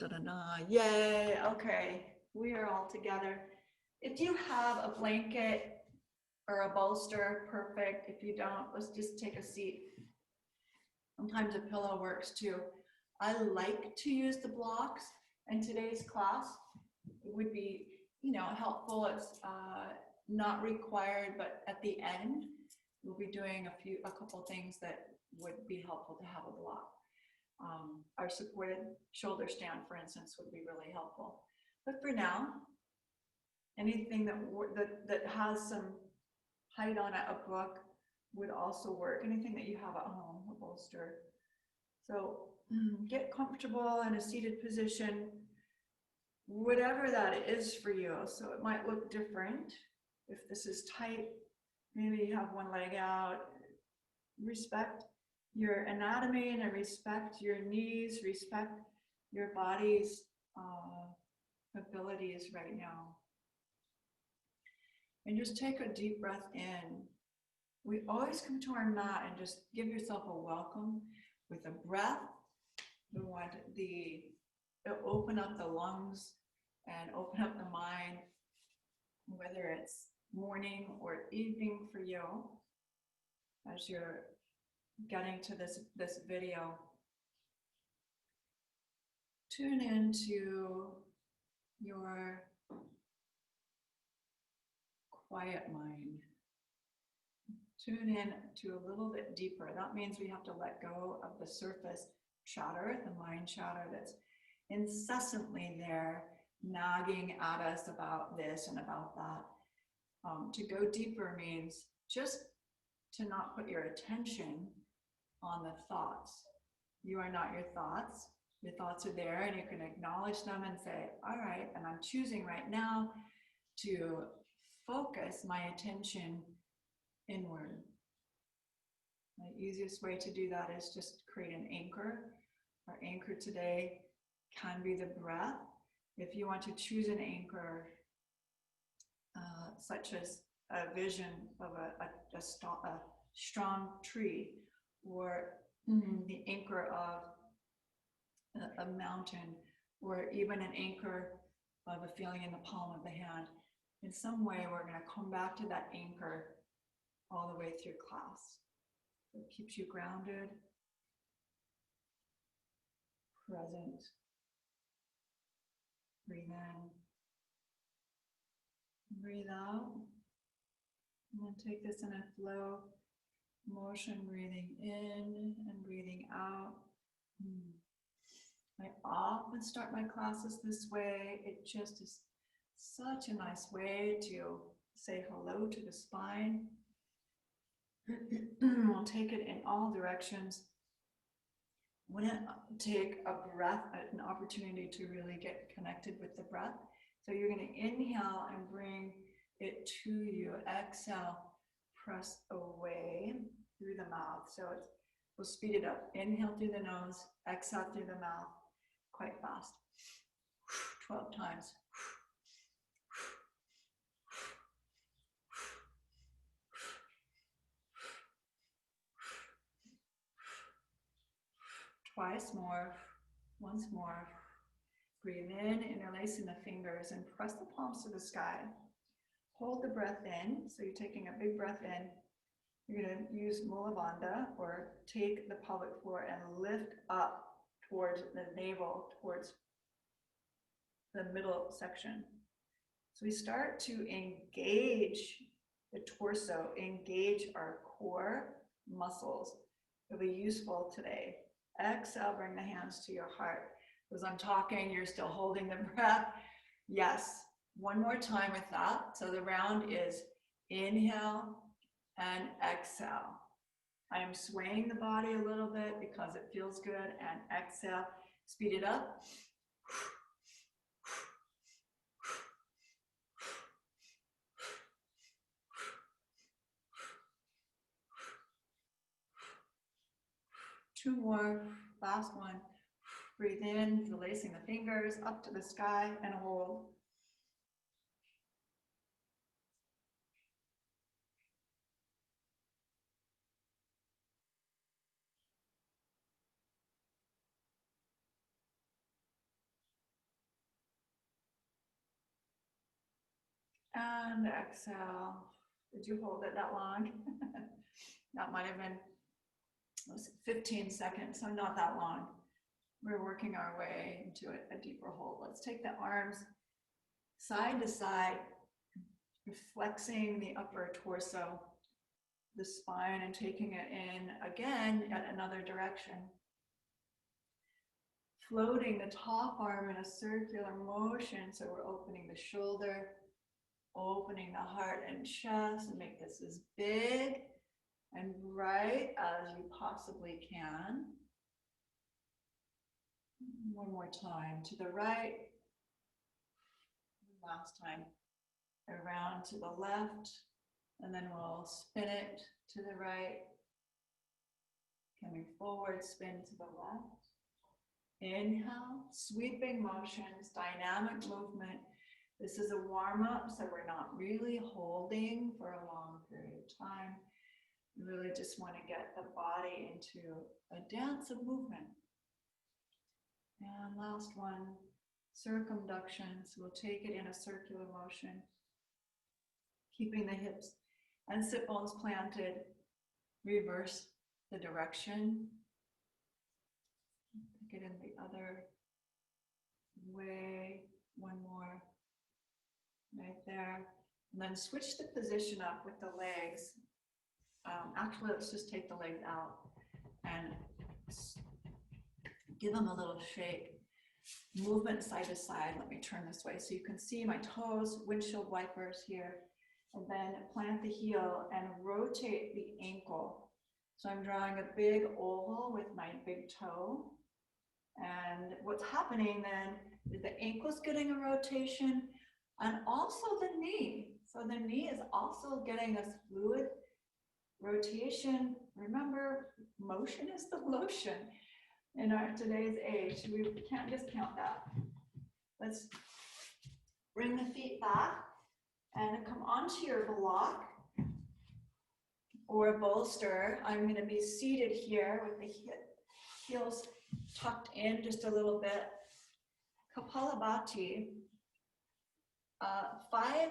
Da-da-da. Yay, okay, we are all together. If you have a blanket or a bolster, perfect. If you don't, let's just take a seat. Sometimes a pillow works too. I like to use the blocks in today's class. It would be, helpful. It's not required, but at the end, we'll be doing a couple things that would be helpful to have a block. Our supported shoulder stand, for instance, would be really helpful. But for now, anything that has some height on it, a book would also work. Anything that you have at home, a bolster. So get comfortable in a seated position, whatever that is for you. So it might look different. If this is tight, maybe you have one leg out. Respect your anatomy and respect your knees, respect your body's abilities right now. And just take a deep breath in. We always come to our mat and just give yourself a welcome with a breath. We want to open up the lungs and open up the mind, whether it's morning or evening for you. As you're getting to this video, tune into your quiet mind. Tune in to a little bit deeper. That means we have to let go of the surface chatter, the mind chatter that's incessantly there, nagging at us about this and about that. To go deeper means just to not put your attention on the thoughts. You are not your thoughts. Your thoughts are there and you can acknowledge them and say, all right, and I'm choosing right now to focus my attention inward. The easiest way to do that is just create an anchor. Our anchor today can be the breath. If you want to choose an anchor, such as a vision of a strong tree, or the anchor of a mountain, or even an anchor of a feeling in the palm of the hand, in some way we're going to come back to that anchor all the way through class. So it keeps you grounded, present. Breathe in, breathe out, and then take this in a flow motion, breathing in and breathing out. I often start my classes this way. It just is such a nice way to say hello to the spine. We'll take it in all directions. Want to take a breath, an opportunity to really get connected with the breath. So you're going to inhale and bring it to you. Exhale, press away through the mouth. So we'll speed it up. Inhale through the nose, exhale through the mouth, quite fast. 12 times. Twice more, once more. Breathe in, interlacing the fingers and press the palms to the sky. Hold the breath in, so you're taking a big breath in. You're going to use Mula Bandha, or take the pelvic floor and lift up towards the navel, towards the middle section. So we start to engage the torso, engage our core muscles. It'll be useful today. Exhale, bring the hands to your heart. As I'm talking, you're still holding the breath. Yes, one more time with that. So the round is inhale and exhale. I am swaying the body a little bit because it feels good, and exhale. Speed it up. Two more, last one. Breathe in, releasing the fingers up to the sky and hold. And exhale. Did you hold it that long? That might have been 15 seconds, so not that long. We're working our way into a deeper hold. Let's take the arms side to side, flexing the upper torso, the spine, and taking it in again at another direction. Floating the top arm in a circular motion, so we're opening the shoulder, opening the heart and chest, and make this as big and bright as you possibly can. One more time, to the right. Last time, around to the left, and then we'll spin it to the right. Coming forward, spin to the left. Inhale, sweeping motions, dynamic movement. This is a warm-up, so we're not really holding for a long period of time. We really just want to get the body into a dance of movement. And last one, circumduction. So we'll take it in a circular motion, keeping the hips and sit bones planted. Reverse the direction. Take it in the other way. One more. Right there. And then switch the position up with the legs. Actually, let's just take the legs out and give them a little shake. Movement side to side. Let me turn this way so you can see my toes, windshield wipers here. And then plant the heel and rotate the ankle. So I'm drawing a big oval with my big toe. And what's happening then is the ankle's getting a rotation and also the knee. So the knee is also getting this fluid rotation. Remember, motion is the lotion in our today's age. We can't discount that. Let's bring the feet back and come onto your block or a bolster. I'm going to be seated here with the heels tucked in just a little bit. Kapalabhati. 5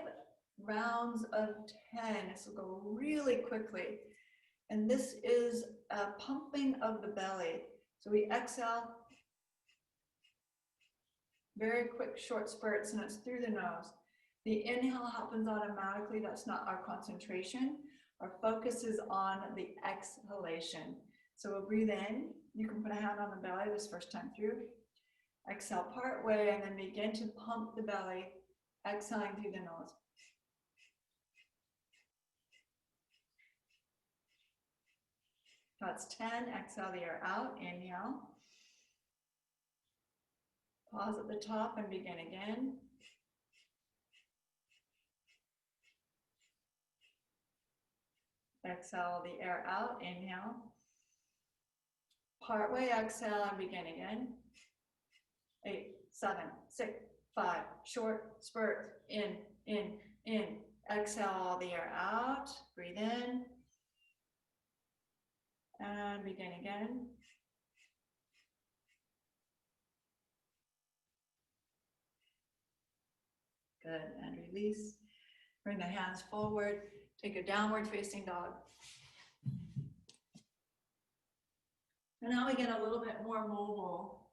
rounds of 10. This will go really quickly. And this is a pumping of the belly. So we exhale, very quick, short spurts, and it's through the nose. The inhale happens automatically. That's not our concentration. Our focus is on the exhalation. So we'll breathe in. You can put a hand on the belly this first time through. Exhale part way, and then begin to pump the belly, exhaling through the nose. That's 10. Exhale the air out. Inhale. Pause at the top and begin again. Exhale the air out. Inhale. Partway exhale and begin again. 8, 7, 6, 5. Short spurt. In, in, in. Exhale the air out. Breathe in. And begin again. Good, and release. Bring the hands forward. Take a downward facing dog. And now we get a little bit more mobile.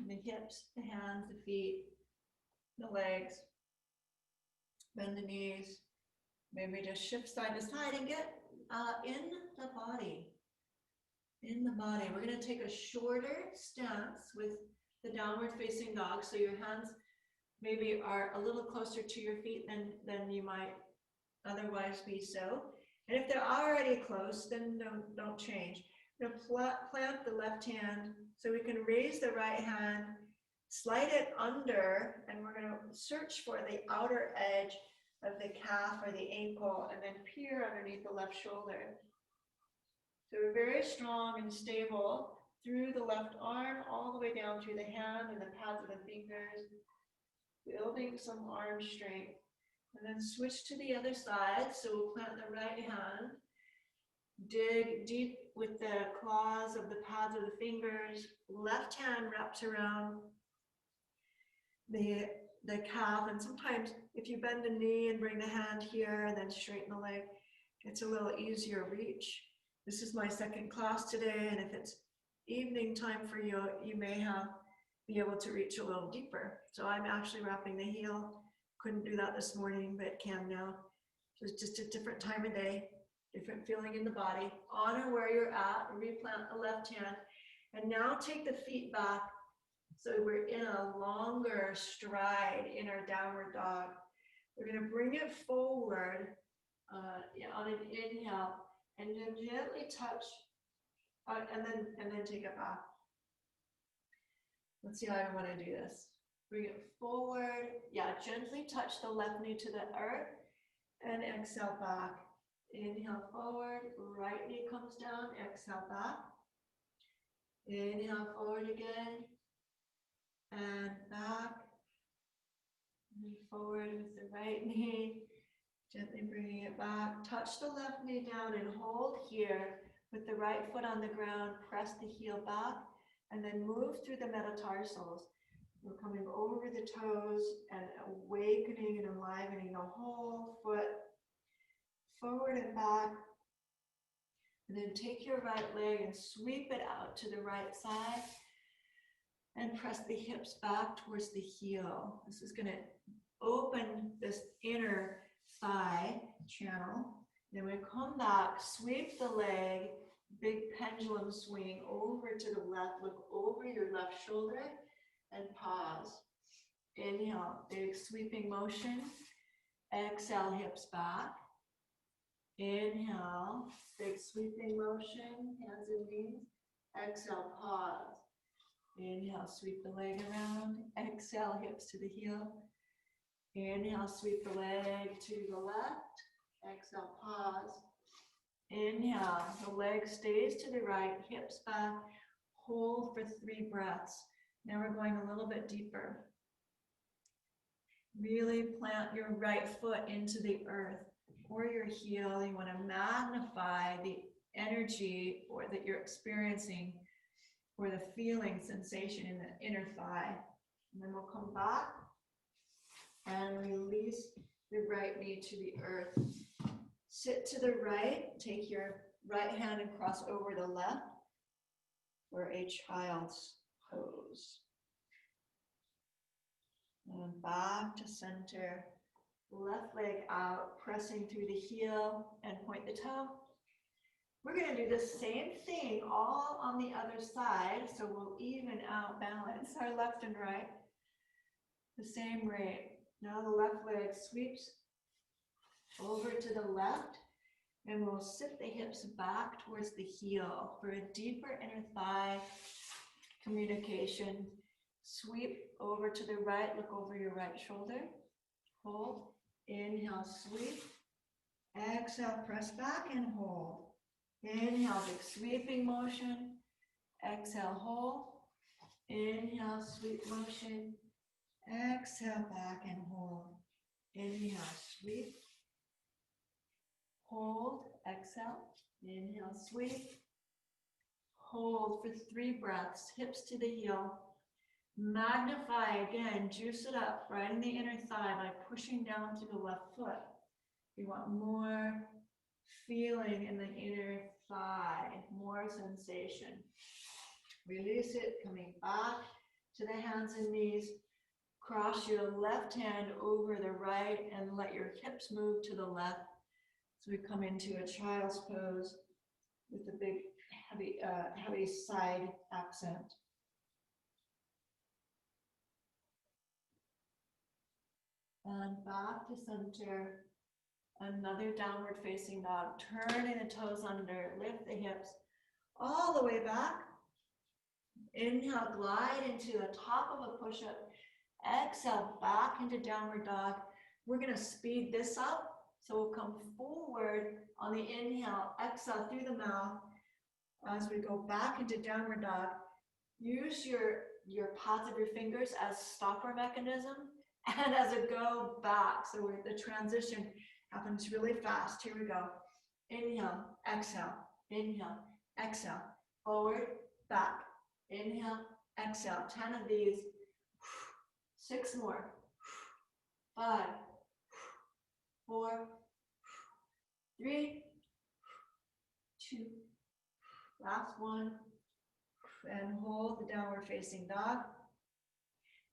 The hips, the hands, the feet, the legs. Bend the knees. Maybe just shift side to side and get in the body. In the body. We're going to take a shorter stance with the downward facing dog. So your hands maybe are a little closer to your feet than you might otherwise be so. And if they're already close, then don't change. We're going to plant the left hand so we can raise the right hand, slide it under, and we're going to search for the outer edge of the calf or the ankle and then peer underneath the left shoulder. So we're very strong and stable through the left arm all the way down through the hand and the pads of the fingers, building some arm strength. And then switch to the other side. So we'll plant the right hand, dig deep with the claws of the pads of the fingers. Left hand wraps around the calf. And sometimes if you bend the knee and bring the hand here and then straighten the leg, it's a little easier reach. This is my second class today, and if it's evening time for you, you may be able to reach a little deeper. So I'm actually wrapping the heel. Couldn't do that this morning, but can now. So it's just a different time of day, different feeling in the body. Honor where you're at, replant the left hand, and now take the feet back. So we're in a longer stride in our downward dog. We're going to bring it forward on an inhale, and then gently touch, and then take it back. Let's see how I want to do this. Bring it forward. Yeah, gently touch the left knee to the earth, and exhale back. Inhale forward, right knee comes down, exhale back. Inhale forward again, and back. And forward with the right knee, gently bringing it back. Touch the left knee down and hold here with the right foot on the ground. Press the heel back and then move through the metatarsals. We're coming over the toes and awakening and enlivening the whole foot forward and back. And then take your right leg and sweep it out to the right side and press the hips back towards the heel. This is going to open this inner thigh channel. Then we come back, sweep the leg, big pendulum swing over to the left, look over your left shoulder and pause. Inhale, big sweeping motion. Exhale, hips back. Inhale, big sweeping motion, hands and knees. Exhale, pause. Inhale, sweep the leg around. Exhale, hips to the heel. Inhale, sweep the leg to the left. Exhale, pause. Inhale, the leg stays to the right, hips back. Hold for 3 breaths. Now we're going a little bit deeper. Really plant your right foot into the earth or your heel. You want to magnify the energy or that you're experiencing or the feeling sensation in the inner thigh. And then we'll come back and release the right knee to the earth. Sit to the right, take your right hand and cross over the left for a child's pose. And back to center, left leg out, pressing through the heel and point the toe. We're going to do the same thing all on the other side, so we'll even out balance our left and right the same rate. Now the left leg sweeps over to the left, and we'll sit the hips back towards the heel for a deeper inner thigh communication. Sweep over to the right, look over your right shoulder. Hold, inhale, sweep. Exhale, press back and hold. Inhale, big sweeping motion. Exhale, hold. Inhale, sweep motion. Exhale, back and hold. Inhale, sweep. Hold, exhale. Inhale, sweep. Hold for 3 breaths, hips to the heel. Magnify again, juice it up right in the inner thigh by pushing down to the left foot. You want more feeling in the inner thigh, more sensation. Release it, coming back to the hands and knees. Cross your left hand over the right and let your hips move to the left. So we come into a child's pose with a big, heavy side accent. And back to center. Another downward facing dog. Turning the toes under, lift the hips all the way back. Inhale, glide into the top of a push-up. Exhale, back into downward dog. We're going to speed this up. So we'll come forward on the inhale, exhale through the mouth. As we go back into downward dog, use your pads of your fingers as stopper mechanism and as a go back. So the transition happens really fast. Here we go. Inhale, exhale, forward, back. Inhale, exhale. 10 of these. 6 more. 5, 4, 3, 2, last one. And hold the downward facing dog.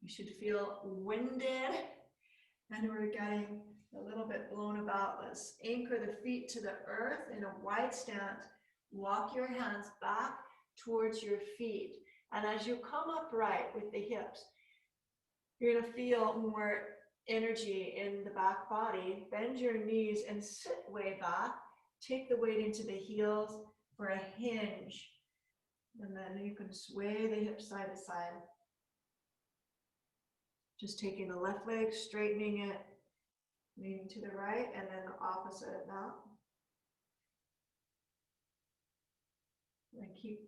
You should feel winded, and we're getting a little bit blown about. Let's anchor the feet to the earth in a wide stance. Walk your hands back towards your feet. And as you come upright with the hips, you're gonna feel more energy in the back body. Bend your knees and sit way back. Take the weight into the heels for a hinge. And then you can sway the hips side to side. Just taking the left leg, straightening it, leaning to the right, and then the opposite of that. And keep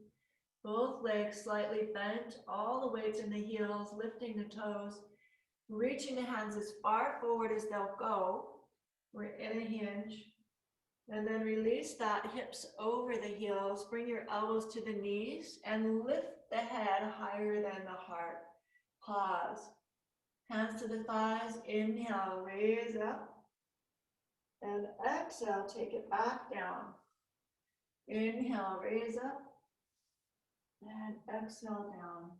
both legs slightly bent, all the weights in the heels, lifting the toes, reaching the hands as far forward as they'll go. We're in a hinge. And then release that hips over the heels, bring your elbows to the knees, and lift the head higher than the heart. Pause. Hands to the thighs, inhale, raise up. And exhale, take it back down. Inhale, raise up. And exhale down.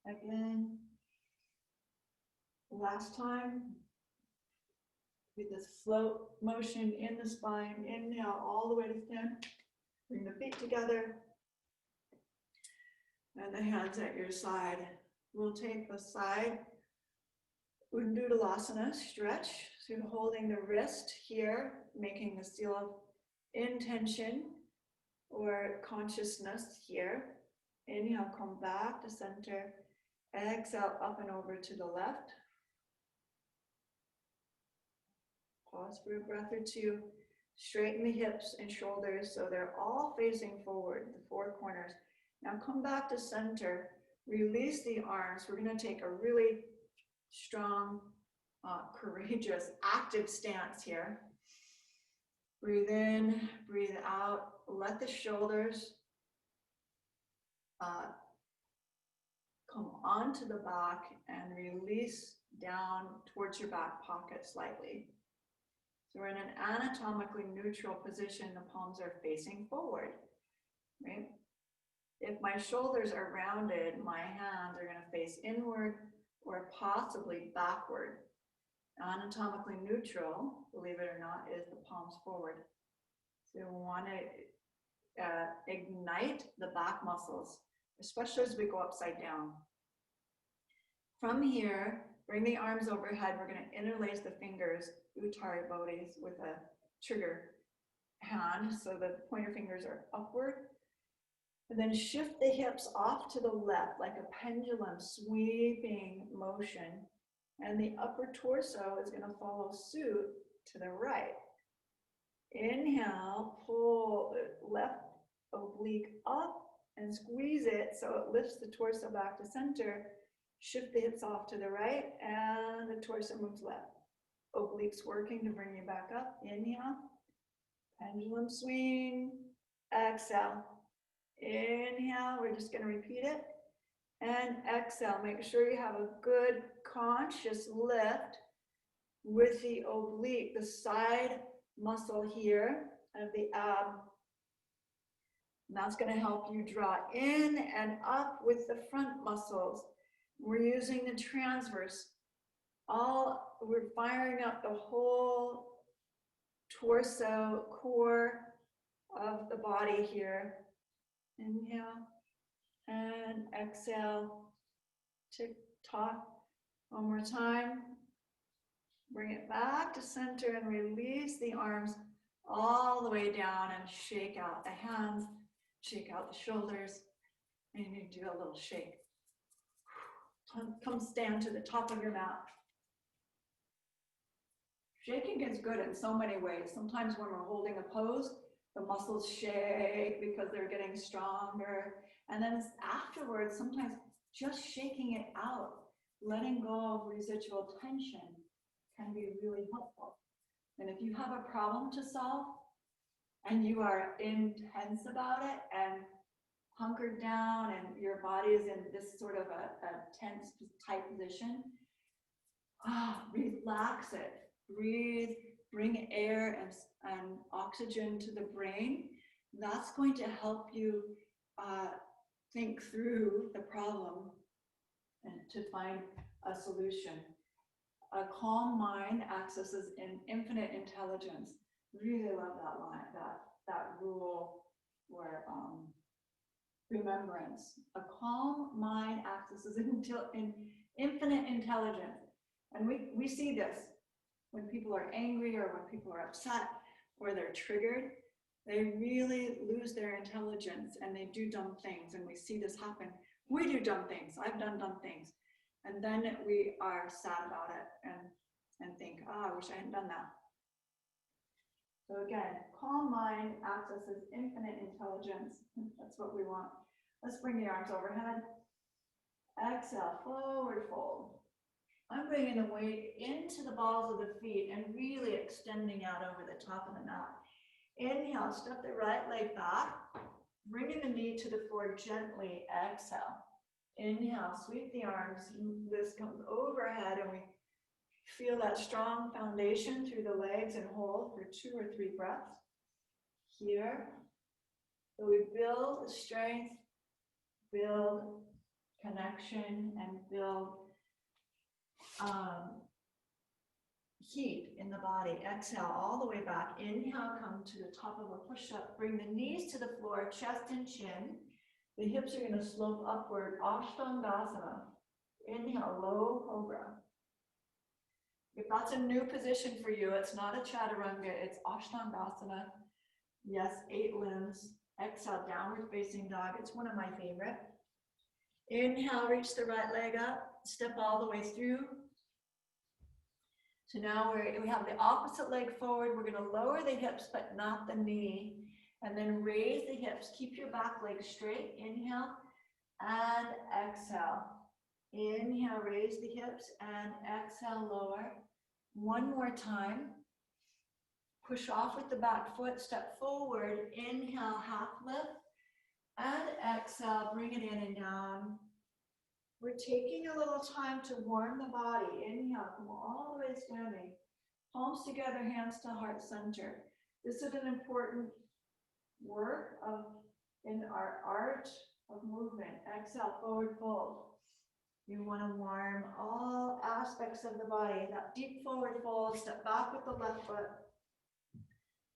Again. Last time. With this float motion in the spine. Inhale all the way to stand. Bring the feet together. And the hands at your side. We'll take the side Halasana stretch. So you're holding the wrist here, making the seal of intention or consciousness here. Inhale, come back to center. Exhale, up and over to the left. Pause for a breath or two. Straighten the hips and shoulders so they're all facing forward, the 4 corners. Now come back to center. Release the arms. We're going to take a really strong, courageous, active stance here. Breathe in, breathe out. Let the shoulders come onto the back and release down towards your back pocket slightly. So we're in an anatomically neutral position. The palms are facing forward, right? If my shoulders are rounded, my hands are going to face inward or possibly backward. Anatomically neutral, believe it or not, is the palms forward. So we want to ignite the back muscles, especially as we go upside down. From here, bring the arms overhead. We're going to interlace the fingers, Uttara Bodhis, with a trigger hand so the pointer fingers are upward. And then shift the hips off to the left like a pendulum, sweeping motion. And the upper torso is going to follow suit to the right. Inhale, pull the left oblique up and squeeze it so it lifts the torso back to center. Shift the hips off to the right and the torso moves left. Obliques working to bring you back up. Inhale, pendulum swing, exhale. Inhale, we're just going to repeat it. And exhale, make sure you have a good conscious lift with the oblique, the side muscle here of the ab. And that's going to help you draw in and up with the front muscles. We're using the transverse. We're firing up the whole torso, core of the body here. Inhale and exhale. Tick tock. One more time. Bring it back to center and release the arms all the way down and shake out the hands, shake out the shoulders, and you do a little shake. Come stand to the top of your mat. Shaking is good in so many ways. Sometimes when we're holding a pose, the muscles shake because they're getting stronger. And then afterwards, sometimes just shaking it out, letting go of residual tension can be really helpful. And if you have a problem to solve and you are intense about it and hunkered down and your body is in this sort of a tense, tight position, relax it. Breathe, bring air and oxygen to the brain. That's going to help you think through the problem and to find a solution. A calm mind accesses an infinite intelligence. Really love that line, that rule where remembrance. A calm mind accesses an infinite intelligence. And we see this when people are angry or when people are upset or they're triggered. They really lose their intelligence and they do dumb things. And we see this happen. We do dumb things. I've done dumb things. And then we are sad about it and think, I wish I hadn't done that. So again, calm mind accesses infinite intelligence. That's what we want. Let's bring the arms overhead. Exhale, forward fold. I'm bringing the weight into the balls of the feet and really extending out over the top of the mat. Inhale, step the right leg back, bringing the knee to the floor gently. Exhale. Inhale, sweep the arms. This comes overhead and we feel that strong foundation through the legs and hold for 2 or 3 breaths. Here. So we build strength, build connection, and build heat in the body. Exhale all the way back. Inhale, come to the top of a push-up. Bring the knees to the floor, chest and chin. The hips are going to slope upward. Ashtanga. Inhale, low cobra. If that's a new position for you, it's not a chaturanga, it's Ashtanga. Yes, 8 limbs. Exhale, downward facing dog. It's one of my favorite. Inhale, reach the right leg up. Step all the way through. So now we have the opposite leg forward. We're going to lower the hips, but not the knee. And then raise the hips. Keep your back leg straight. Inhale and exhale. Inhale, raise the hips and exhale, lower. One more time. Push off with the back foot. Step forward. Inhale, half lift. And exhale, bring it in and down. We're taking a little time to warm the body. Inhale, come all the way standing. Palms together, hands to heart center. This is an important work in our art of movement. Exhale, forward fold. You want to warm all aspects of the body. That deep forward fold, step back with the left foot.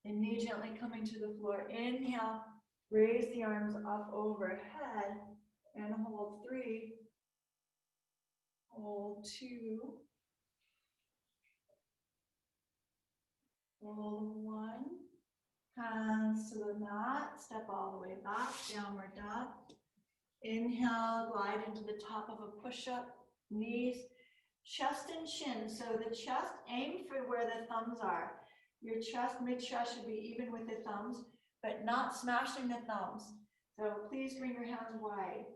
And knee gently coming to the floor. Inhale, raise the arms up overhead and hold 3. Hold 2. Hold 1. Hands to the mat. Step all the way back. Downward dog. Inhale, glide into the top of a push-up. Knees, chest and chin. So the chest, aim for where the thumbs are. Your chest, mid-chest should be even with the thumbs, but not smashing the thumbs. So please bring your hands wide.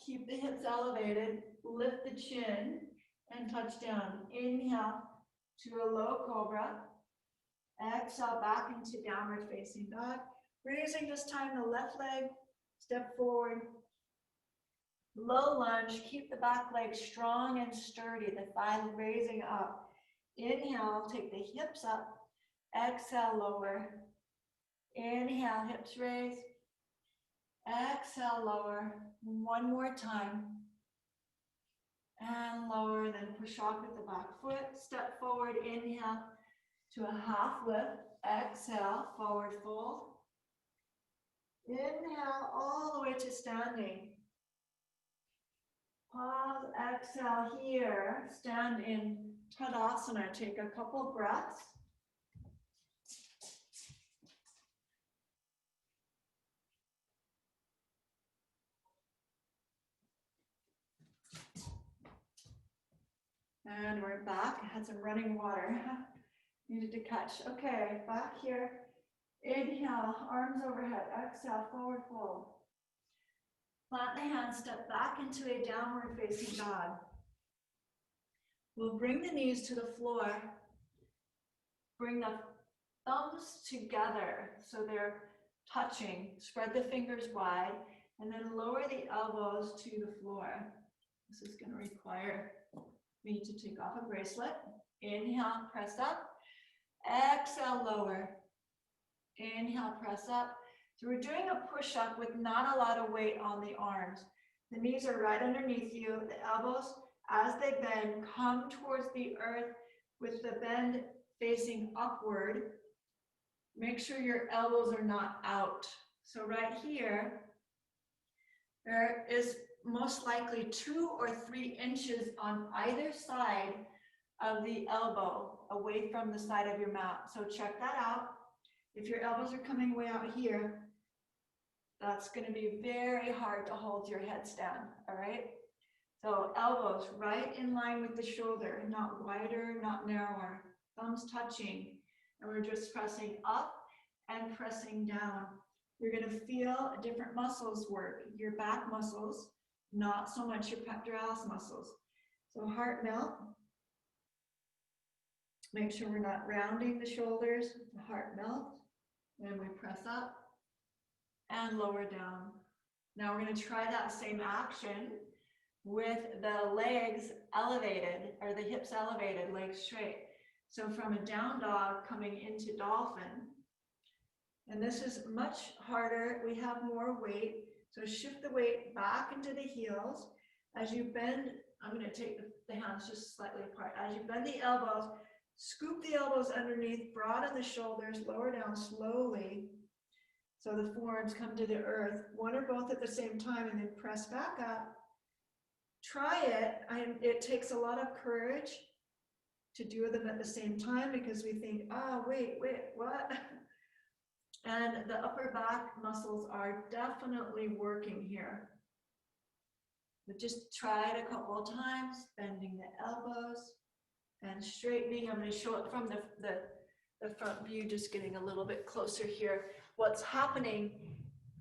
Keep the hips elevated. Lift the chin and touch down. Inhale to a low cobra. Exhale back into downward facing dog. Raising this time the left leg. Step forward. Low lunge. Keep the back leg strong and sturdy. The thigh raising up. Inhale, take the hips up. Exhale, lower. Inhale, hips raise. Exhale, lower. One more time. And lower, then push off with the back foot. Step forward, inhale to a half lift. Exhale, forward fold. Inhale all the way to standing. Pause, exhale here. Stand in Tadasana. Take a couple breaths. And we're back. I had some running water. Needed to catch. Okay, back here. Inhale, arms overhead. Exhale, forward fold. Plant the hands, step back into a downward facing dog. We'll bring the knees to the floor. Bring the thumbs together so they're touching. Spread the fingers wide. And then lower the elbows to the floor. This is going to require me to take off a bracelet. Inhale, press up. Exhale, lower. Inhale, press up. So we're doing a push-up with not a lot of weight on the arms. The knees are right underneath you. The elbows, as they bend, come towards the earth with the bend facing upward. Make sure your elbows are not out. So right here, there is most likely 2 or 3 inches on either side of the elbow away from the side of your mat. So check that out. If your elbows are coming way out here, that's going to be very hard to hold your headstand, all right? So elbows right in line with the shoulder, not wider, not narrower. Thumbs touching, and we're just pressing up and pressing down. You're going to feel different muscles work. Your back muscles, not so much your pectoralis muscles. So heart melt. Make sure we're not rounding the shoulders. The heart melt. And we press up and lower down. Now we're going to try that same action with the legs elevated, or the hips elevated, legs straight. So from a down dog coming into dolphin. And this is much harder. We have more weight. So shift the weight back into the heels. As you bend, I'm going to take the hands just slightly apart. As you bend the elbows, scoop the elbows underneath, broaden the shoulders, lower down slowly. So the forearms come to the earth, one or both at the same time, and then press back up. Try it. It takes a lot of courage to do them at the same time because we think, wait, what? And the upper back muscles are definitely working here. But just try it a couple of times, bending the elbows and straightening. I'm going to show it from the front view, just getting a little bit closer here. What's happening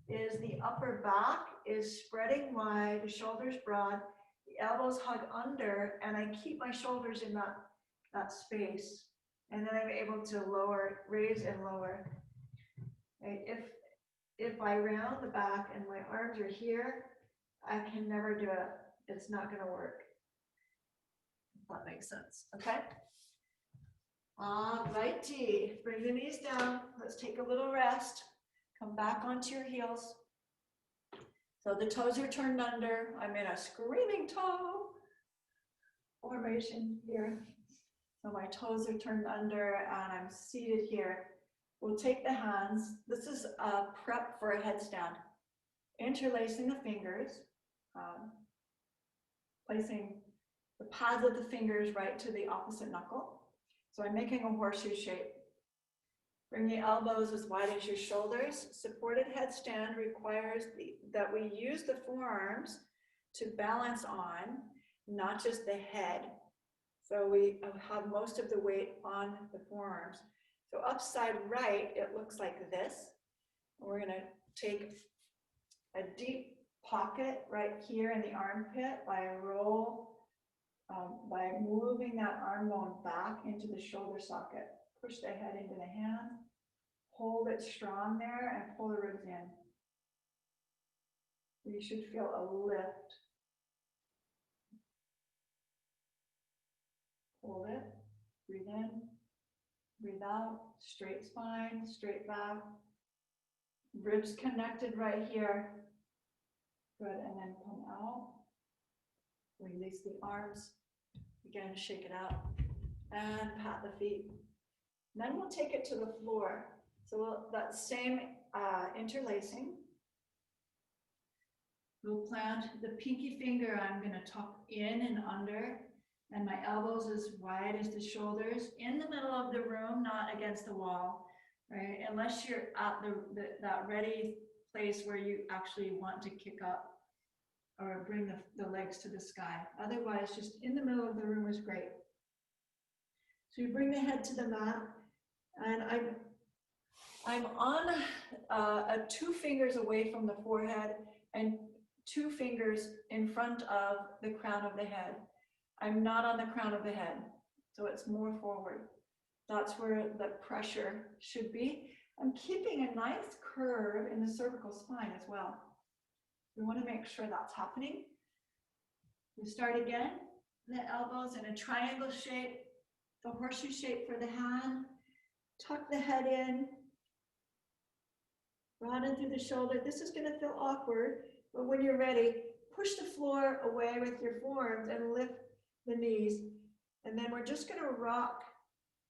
is the upper back is spreading wide, the shoulders broad, the elbows hug under, and I keep my shoulders in that space. And then I'm able to raise and lower. If I round the back and my arms are here, I can never do it. It's not going to work. If that makes sense. Okay. All righty. Bring the knees down. Let's take a little rest. Come back onto your heels. So the toes are turned under. I'm in a screaming toe formation here. So my toes are turned under and I'm seated here. We'll take the hands. This is a prep for a headstand. Interlacing the fingers, placing the pads of the fingers right to the opposite knuckle. So I'm making a horseshoe shape. Bring the elbows as wide as your shoulders. Supported headstand requires that we use the forearms to balance on, not just the head. So we have most of the weight on the forearms. So upside right, it looks like this. We're going to take a deep pocket right here in the armpit by moving that arm bone back into the shoulder socket. Push the head into the hand, hold it strong there, and pull the ribs in. You should feel a lift. Hold it, breathe in, breathe out, straight spine, straight back. Ribs connected right here. Good, and then come out. Release the arms. Again, shake it out. And pat the feet. Then we'll take it to the floor. So that same interlacing. We'll plant the pinky finger. I'm going to tuck in and under. And my elbows as wide as the shoulders. In the middle of the room, not against the wall. Right? Unless you're at that ready place where you actually want to kick up or bring the legs to the sky. Otherwise, just in the middle of the room is great. So you bring the head to the mat, and I'm on 2 fingers away from the forehead and 2 fingers in front of the crown of the head. I'm not on the crown of the head, so it's more forward. That's where the pressure should be. I'm keeping a nice curve in the cervical spine as well. We want to make sure that's happening. We start again, the elbows in a triangle shape, the horseshoe shape for the hand. Tuck the head in, broaden through the shoulder. This is going to feel awkward, but when you're ready, push the floor away with your forearms and lift the knees. And then we're just going to rock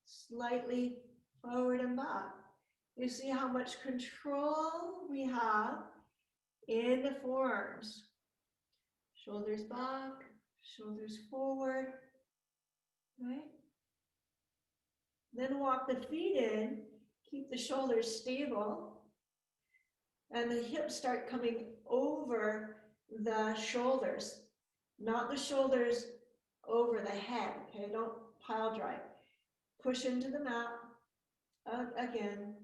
slightly forward and back. You see how much control we have in the forearms. Shoulders back, shoulders forward, right? Then walk the feet in, keep the shoulders stable, and the hips start coming over the shoulders, not the shoulders over the head, okay? Don't pile drive. Push into the mat, again,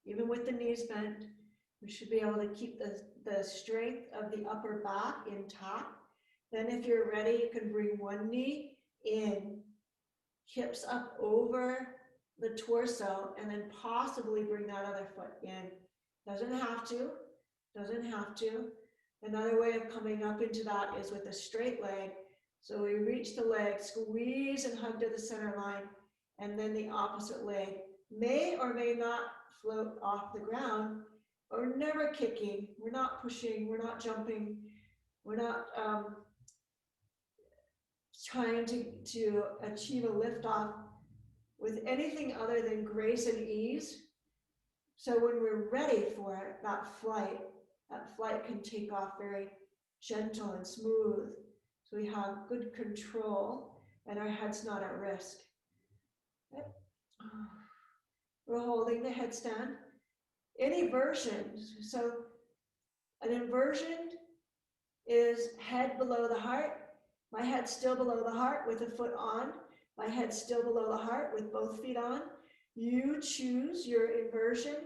even with the knees bent, we should be able to keep the strength of the upper back intact. Then if you're ready, you can bring one knee in, hips up over the torso, and then possibly bring that other foot in. Doesn't have to, doesn't have to. Another way of coming up into that is with a straight leg. So we reach the leg, squeeze and hug to the center line, and then the opposite leg may or may not float off the ground, or never kicking. We're not pushing, we're not jumping, we're not trying to achieve a liftoff with anything other than grace and ease. So when we're ready for it, that flight can take off very gentle and smooth. So we have good control and our head's not at risk. Okay. We're holding the headstand. In inversions, so an inversion is head below the heart. My head's still below the heart with a foot on. My head's still below the heart with both feet on. You choose your inversion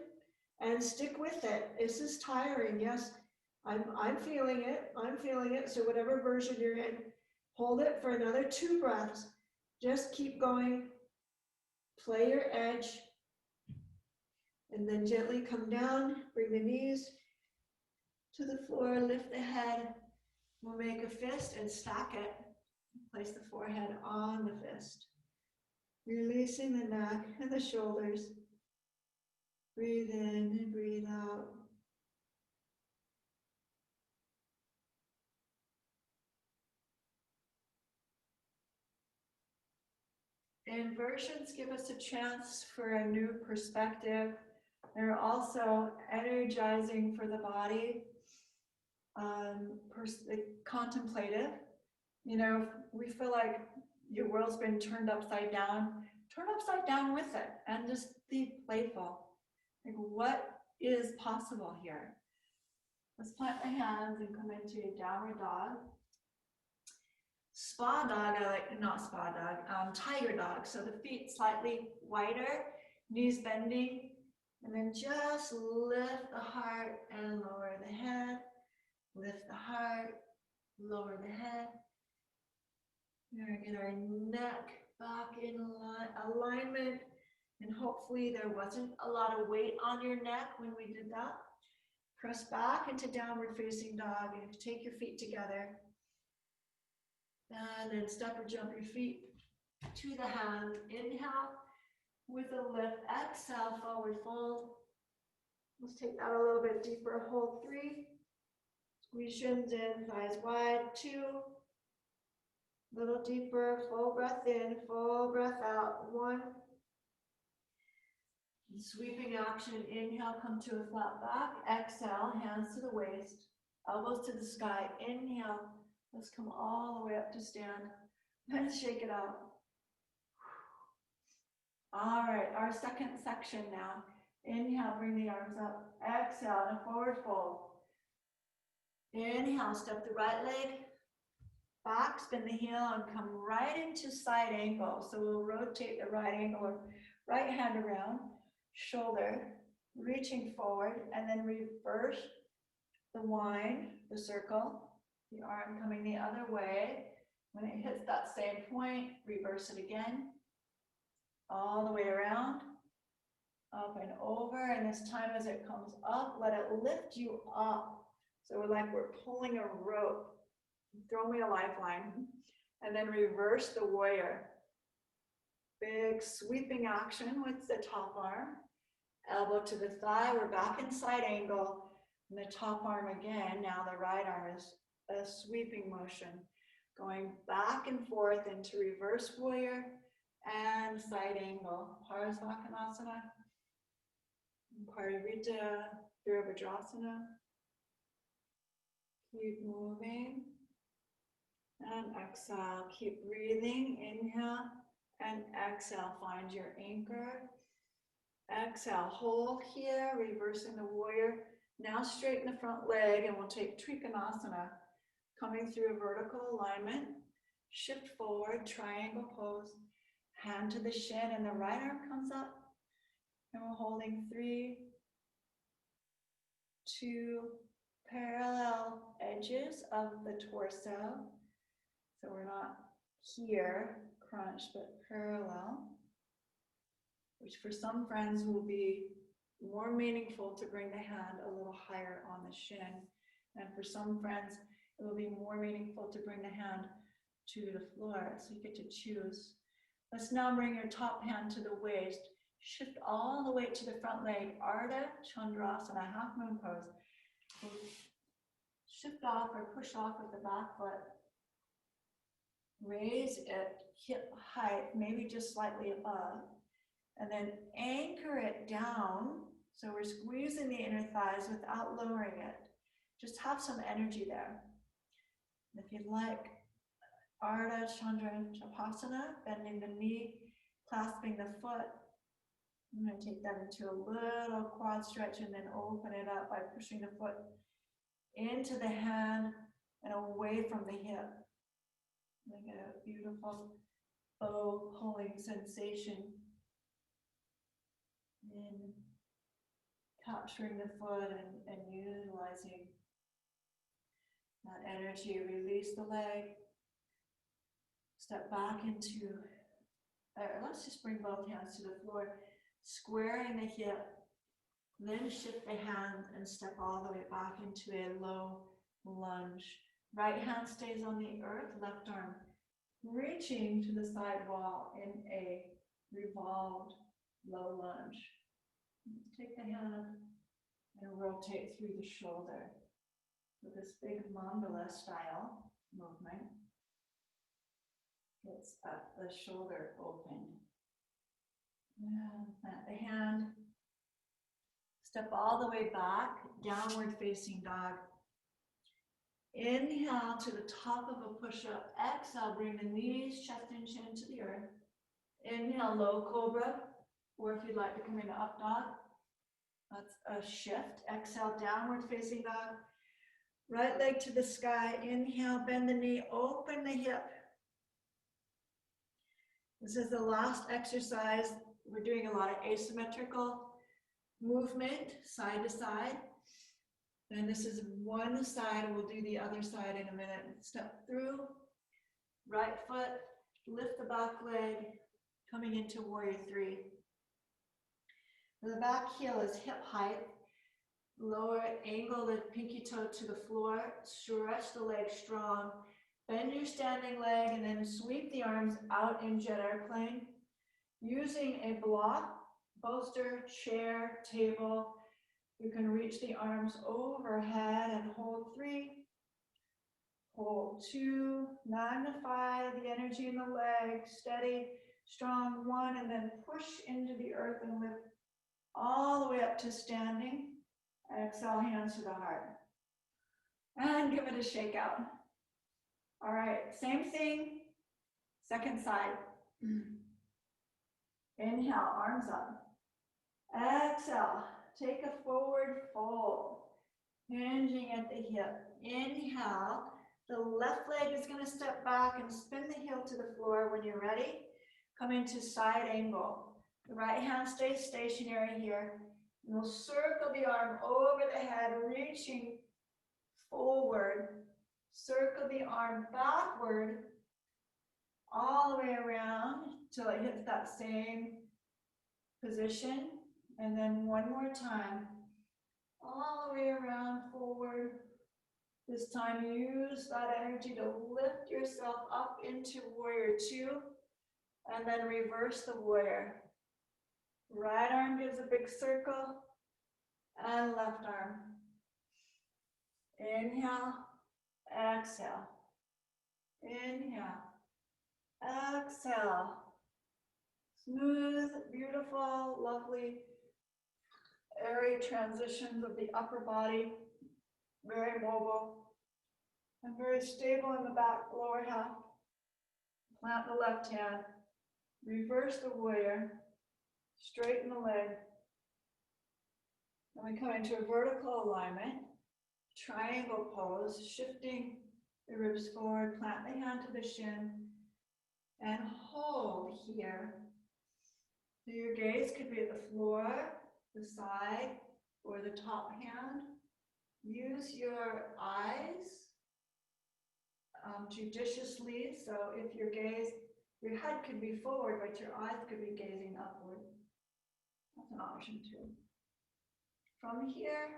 and stick with it. This is tiring, yes. I'm feeling it, I'm feeling it. So whatever version you're in, hold it for another 2 breaths. Just keep going, play your edge, and then gently come down, bring the knees to the floor, lift the head. We'll make a fist and stack it. Place the forehead on the fist. Releasing the neck and the shoulders. Breathe in and breathe out. Inversions give us a chance for a new perspective. They're also energizing for the body, contemplative. You know, we feel like your world's been turned upside down. Turn upside down with it and just be playful. Like, what is possible here? Let's plant the hands and come into downward dog. Spa dog, tiger dog. So the feet slightly wider, knees bending, and then just lift the heart and lower the head. Lift the heart, lower the head. We're gonna get our neck back in alignment, and hopefully there wasn't a lot of weight on your neck when we did that. Press back into downward facing dog, and take your feet together. And then step or jump your feet to the hands. Inhale with a lift. Exhale, forward fold. Let's take that a little bit deeper. Hold 3. Squeeze shins in, thighs wide. 2. A little deeper. Full breath in, full breath out. 1. Sweeping action. Inhale, come to a flat back. Exhale, hands to the waist, elbows to the sky. Inhale. Let's come all the way up to stand. Let's shake it out. All right, our second section now. Inhale, bring the arms up. Exhale, and a forward fold. Inhale, step the right leg back, spin the heel, and come right into side angle. So we'll rotate the right angle or right hand around, shoulder, reaching forward, and then reverse the wind, the circle. The arm coming the other way. When it hits that same point, reverse it again. All the way around, up and over. And this time as it comes up, let it lift you up. So we're pulling a rope. Throw me a lifeline. And then reverse the warrior. Big sweeping action with the top arm. Elbow to the thigh, we're back in side angle. And the top arm again, now the right arm is a sweeping motion. Going back and forth into reverse warrior and side angle. Halasana, Parivrita, Virabhadrasana. Keep moving. And exhale, keep breathing. Inhale and exhale, find your anchor. Exhale, hold here, reversing the warrior. Now straighten the front leg and we'll take Trikonasana. Coming through a vertical alignment. Shift forward, triangle pose. Hand to the shin and the right arm comes up. And we're holding 3, 2, parallel edges of the torso. So we're not here, crunched, but parallel. Which for some friends will be more meaningful to bring the hand a little higher on the shin. And for some friends, it will be more meaningful to bring the hand to the floor. So you get to choose. Let's now bring your top hand to the waist. Shift all the way to the front leg. Ardha Chandrasana, half moon pose. Shift off or push off with the back foot. Raise it hip height, maybe just slightly above. And then anchor it down. So we're squeezing the inner thighs without lowering it. Just have some energy there. If you'd like, Ardha Chandrasana, bending the knee, clasping the foot. I'm going to take that into a little quad stretch and then open it up by pushing the foot into the hand and away from the hip. Make it a beautiful bow pulling sensation. In capturing the foot and utilizing that energy. Release the leg. Step back into, let's just bring both hands to the floor. Squaring the hip. Then shift the hand and step all the way back into a low lunge. Right hand stays on the earth, left arm reaching to the side wall in a revolved low lunge. Take the hand and rotate through the shoulder with this big mandala style movement. It's the shoulder open. Plant the hand. Step all the way back, downward facing dog. Inhale to the top of a push-up. Exhale, bring the knees, chest and chin to the earth. Inhale, low cobra, or if you'd like to come into up dog, that's a shift. Exhale, downward facing dog. Right leg to the sky. Inhale, bend the knee, open the hip. This is the last exercise. We're doing a lot of asymmetrical movement, side to side. And this is one side, we'll do the other side in a minute. Step through, right foot, lift the back leg, coming into warrior 3. The back heel is hip height. Lower angle the pinky toe to the floor, stretch the leg strong. Bend your standing leg and then sweep the arms out in jet airplane. Using a block, bolster, chair, table, you can reach the arms overhead and hold 3, hold 2, magnify the energy in the leg, steady, strong 1, and then push into the earth and lift all the way up to standing. Exhale, hands to the heart. And give it a shake out. All right, same thing, second side. Inhale, arms up. Exhale, take a forward fold, hinging at the hip. Inhale, the left leg is going to step back and spin the heel to the floor. When you're ready, come into side angle. The right hand stays stationary here. We'll circle the arm over the head, reaching forward. Circle the arm backward, all the way around till it hits that same position. And then one more time, all the way around forward, This time, use that energy to lift yourself up into warrior two, and then reverse the warrior. Right arm gives a big circle, and left arm. Inhale, exhale. Inhale, exhale. Smooth, beautiful, lovely, airy transitions of the upper body. Very mobile and very stable in the back, lower half. Plant the left hand, reverse the warrior, straighten the leg. Then we come into a vertical alignment, triangle pose, shifting the ribs forward, plant the hand to the shin, and hold here. So your gaze could be at the floor, the side, or the top hand. Use your eyes judiciously. So if your gaze, your head could be forward, but your eyes could be gazing upward. That's an option too. From here,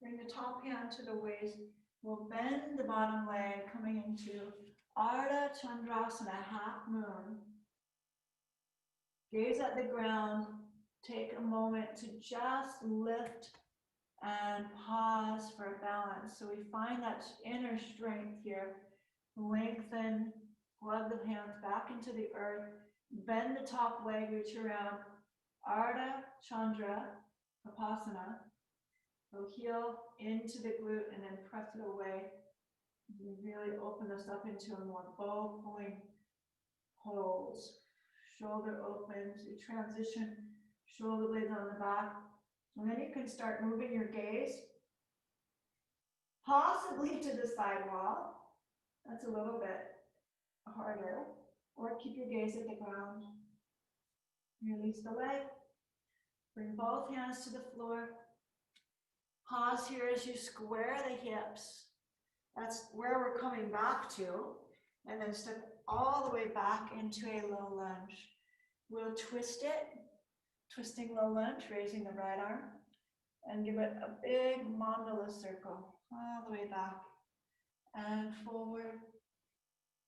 bring the top hand to the waist. We'll bend the bottom leg, coming into Ardha Chandrasana, half moon. Gaze at the ground. Take a moment to just lift and pause for balance. So we find that inner strength here. Lengthen, plug the hands back into the earth. Bend the top leg, reach around. Ardha Chandra Halasana. So heel into the glute and then press it away. You really open this up into a more bow pulling pose. Shoulder opens, you transition, shoulder blades on the back. And then you can start moving your gaze, possibly to the side wall. That's a little bit harder. Or keep your gaze at the ground. Release the leg. Bring both hands to the floor. Pause here as you square the hips. That's where we're coming back to. And then step all the way back into a low lunge. We'll twist it. Twisting low lunge, raising the right arm. And give it a big mandala circle. All the way back. And forward.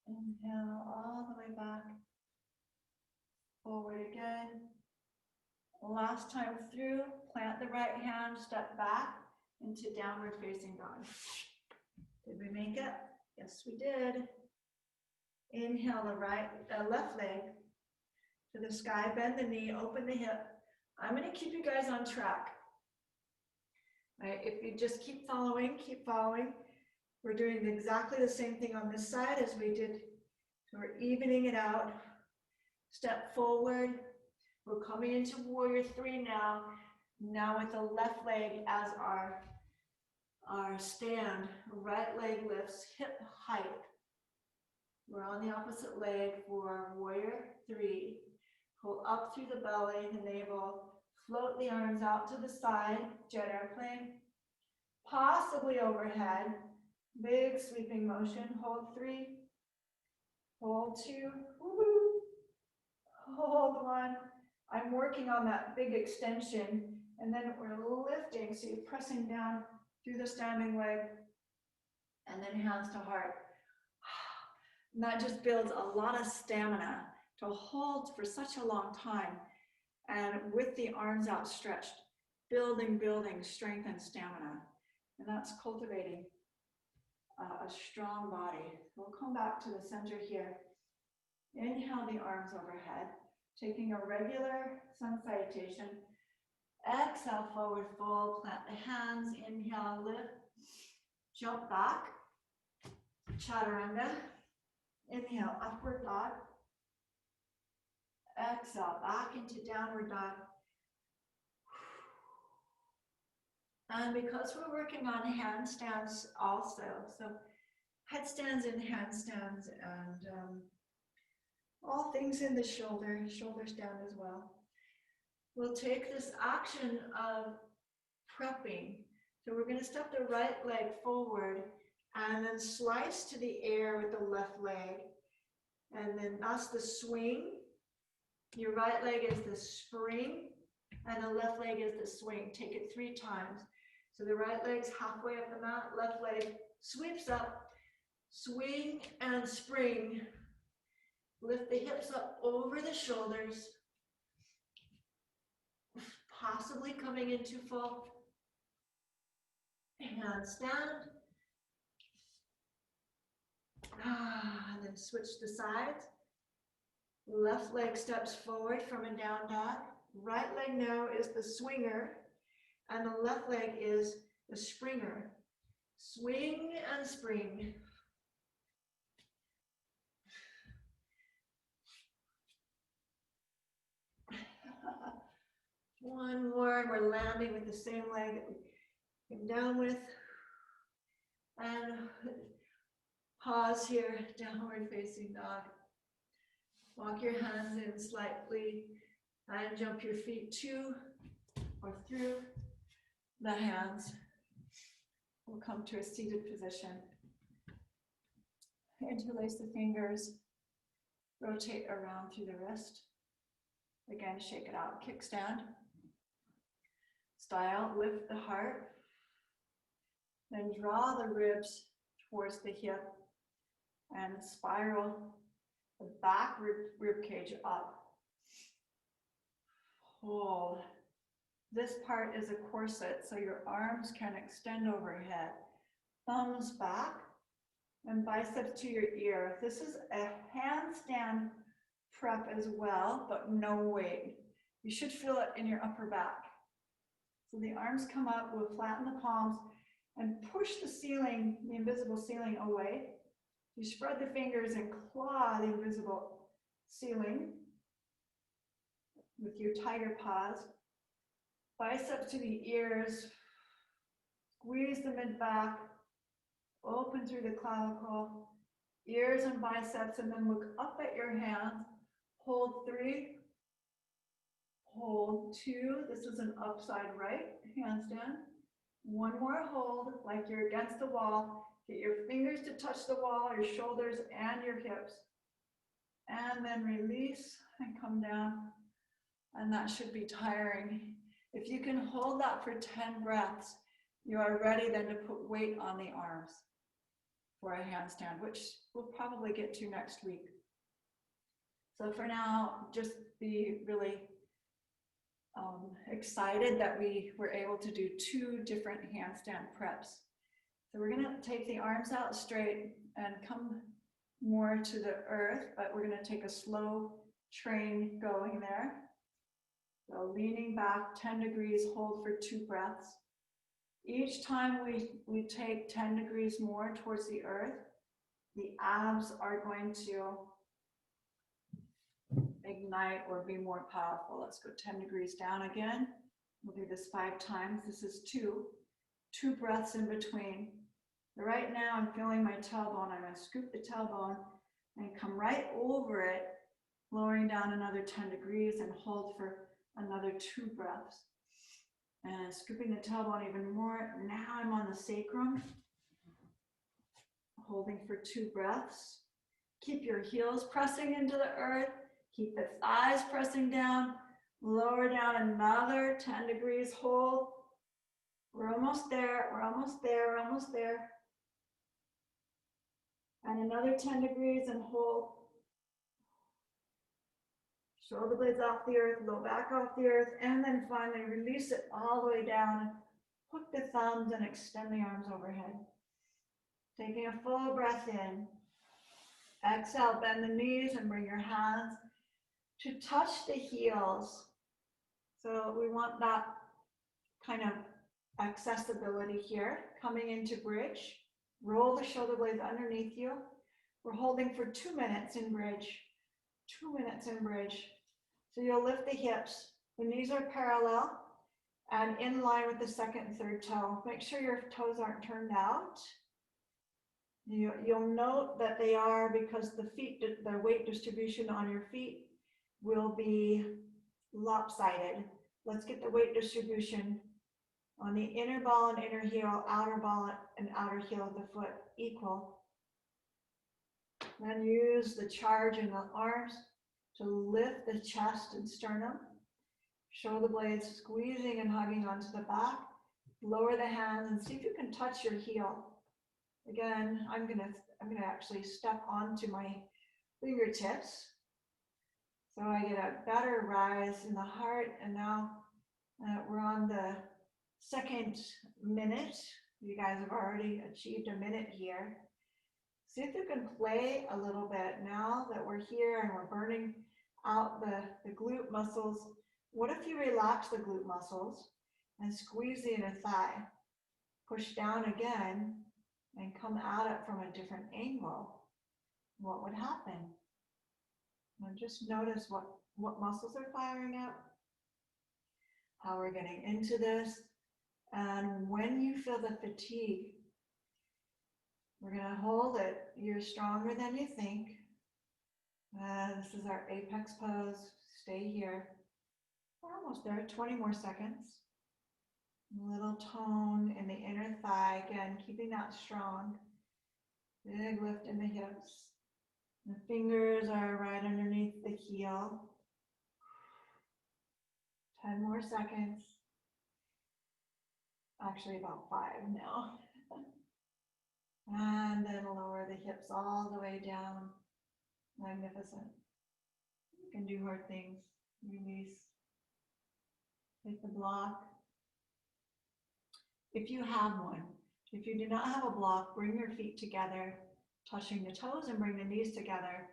Inhale all the way back. Forward again. Last time through, plant the right hand, step back into downward facing dog. Did we make it? Yes, we did. Inhale the left leg to the sky, bend the knee, open the hip. I'm going to keep you guys on track. Right, if you just keep following. We're doing exactly the same thing on this side as we did. So we're evening it out. Step forward. We're coming into warrior three now. Now with the left leg as our stand. Right leg lifts hip height. We're on the opposite leg for warrior three. Pull up through the belly, the navel. Float the arms out to the side, jet airplane. Possibly overhead. Big sweeping motion. Hold three. Hold two. Woo-hoo. Hold one. I'm working on that big extension. And then we're lifting. So you're pressing down through the standing leg. And then hands to heart. And that just builds a lot of stamina to hold for such a long time. And with the arms outstretched, building strength and stamina. And that's cultivating a strong body. We'll come back to the center here. Inhale the arms overhead, taking a regular sun salutation. Exhale, forward fold, plant the hands, inhale, lift, jump back, chaturanga. Inhale, upward dog. Exhale, back into downward dog. And because we're working on handstands also, so headstands and handstands and all things in the shoulder stand as well. We'll take this action of prepping. So we're going to step the right leg forward and then slice to the air with the left leg. And then that's the swing. Your right leg is the spring and the left leg is the swing. Take it 3 times. So the right leg's halfway up the mat, left leg sweeps up, swing and spring. Lift the hips up over the shoulders, possibly coming into full handstand. And then switch the sides. Left leg steps forward from a down dog. Right leg now is the swinger, and the left leg is the springer. Swing and spring. One more, and we're landing with the same leg that we came down with. And pause here, downward facing dog. Walk your hands in slightly and jump your feet to or through the hands. We'll come to a seated position. Interlace the fingers, rotate around through the wrist. Again, shake it out, kickstand. Style, lift the heart. Then draw the ribs towards the hip and spiral the back rib cage up. Hold. This part is a corset, so your arms can extend overhead. Thumbs back and biceps to your ear. This is a handstand prep as well, but no weight. You should feel it in your upper back. So the arms come up, we'll flatten the palms and push the ceiling, the invisible ceiling away. You spread the fingers and claw the invisible ceiling with your tiger paws. Biceps to the ears, squeeze the mid-back, open through the clavicle, ears and biceps, and then look up at your hands. Hold 3, hold 2. This is an upside right handstand. One more hold, like you're against the wall. Get your fingers to touch the wall, your shoulders and your hips. And then release and come down. And that should be tiring. If you can hold that for 10 breaths, you are ready then to put weight on the arms for a handstand, which we'll probably get to next week. So for now, just be really excited that we were able to do 2 different handstand preps. So we're gonna take the arms out straight and come more to the earth, but we're gonna take a slow train going there. So leaning back 10 degrees, hold for 2 breaths. Each time we take 10 degrees more towards the earth, the abs are going to ignite or be more powerful. Let's go 10 degrees down again. We'll do this 5 times. This is 2 breaths in between. Right now I'm feeling my tailbone. I'm going to scoop the tailbone and come right over it, lowering down another 10 degrees and hold for another 2 breaths. And scooping the tailbone even more. Now I'm on the sacrum, holding for 2 breaths. Keep your heels pressing into the earth. Keep the thighs pressing down. Lower down another 10 degrees, hold. We're almost there, we're almost there, we're almost there. And another 10 degrees and hold. Shoulder blades off the earth, low back off the earth, and then finally release it all the way down. Hook the thumbs and extend the arms overhead. Taking a full breath in. Exhale, bend the knees and bring your hands to touch the heels. So we want that kind of accessibility here. Coming into bridge. Roll the shoulder blades underneath you. We're holding for 2 minutes in bridge. 2 minutes in bridge. So you'll lift the hips. The knees are parallel and in line with the second and third toe. Make sure your toes aren't turned out. You'll note that they are because the weight distribution on your feet will be lopsided. Let's get the weight distribution on the inner ball and inner heel, outer ball and outer heel of the foot equal. Then use the charge in the arms to lift the chest and sternum. Shoulder blades squeezing and hugging onto the back. Lower the hands and see if you can touch your heel. Again, I'm gonna actually step onto my fingertips. So I get a better rise in the heart, and now we're on the second minute. You guys have already achieved a minute here. See if you can play a little bit now that we're here and we're burning out the glute muscles. What if you relax the glute muscles and squeeze the inner thigh? Push down again and come at it from a different angle. What would happen? Now just notice what muscles are firing up, how we're getting into this. And when you feel the fatigue, we're going to hold it. You're stronger than you think. This is our apex pose. Stay here. We're almost there. 20 more seconds. A little tone in the inner thigh. Again, keeping that strong. Big lift in the hips. The fingers are right underneath the heel. 10 more seconds. Actually, about 5 now. And then lower the hips all the way down. Magnificent. You can do hard things. Release. Take the block. If you have one. If you do not have a block, bring your feet together, touching the toes, and bring the knees together,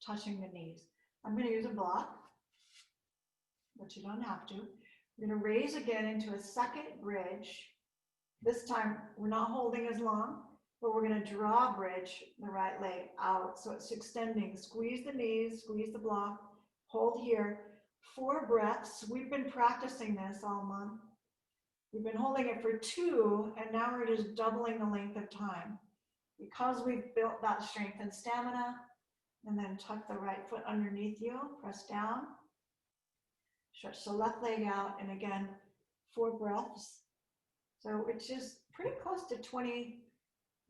touching the knees. I'm going to use a block, but you don't have to. We're going to raise again into a second bridge. This time, we're not holding as long, but we're going to draw bridge the right leg out. So it's extending. Squeeze the knees, squeeze the block, hold here. 4 breaths. We've been practicing this all month. We've been holding it for 2, and now we're just doubling the length of time. Because we've built that strength and stamina, and then tuck the right foot underneath you, press down. Stretch the left leg out, and again, 4 breaths. So it's just pretty close to 20,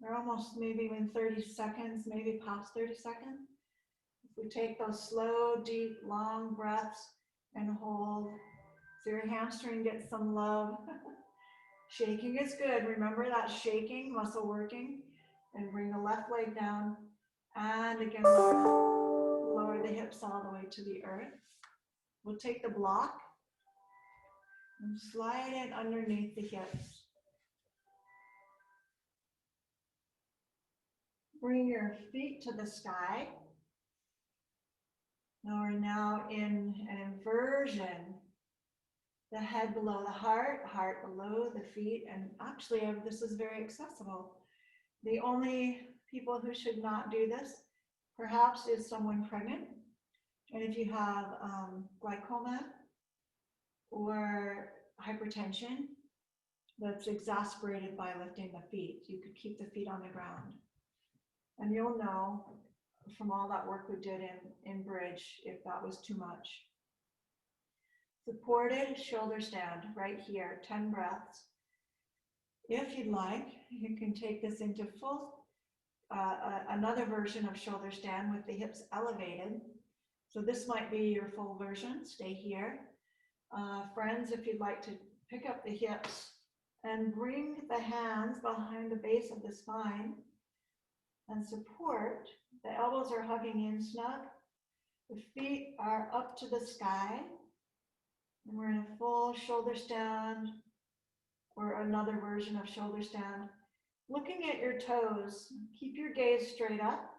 or almost maybe in 30 seconds, maybe past 30 seconds. If we take those slow, deep, long breaths and hold, so your hamstring gets some love. Shaking is good. Remember that shaking, muscle working. And bring the left leg down. And again, lower the hips all the way to the earth. We'll take the block and slide it underneath the hips. Bring your feet to the sky. Now we're now in an inversion. The head below the heart below the feet, and actually this is very accessible. The only people who should not do this, perhaps, is someone pregnant, and if you have glaucoma or hypertension that's exacerbated by lifting the feet, you could keep the feet on the ground. And you'll know from all that work we did in bridge if that was too much. Supported shoulder stand right here, 10 breaths. If you'd like, you can take this into full, another version of shoulder stand with the hips elevated. So this might be your full version, stay here. Friends, if you'd like to pick up the hips and bring the hands behind the base of the spine and support, the elbows are hugging in snug, the feet are up to the sky, and we're in a full shoulder stand or another version of shoulder stand. Looking at your toes, keep your gaze straight up.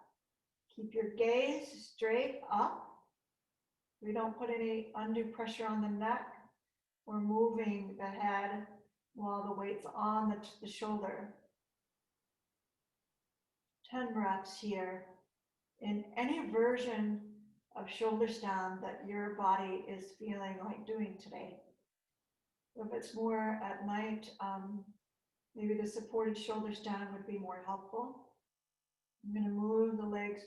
Keep your gaze straight up. We don't put any undue pressure on the neck. We're moving the head while the weight's on the shoulder. 10 breaths here in any version of shoulder stand that your body is feeling like doing today. If it's more at night, maybe the supported shoulder stand would be more helpful. I'm going to move the legs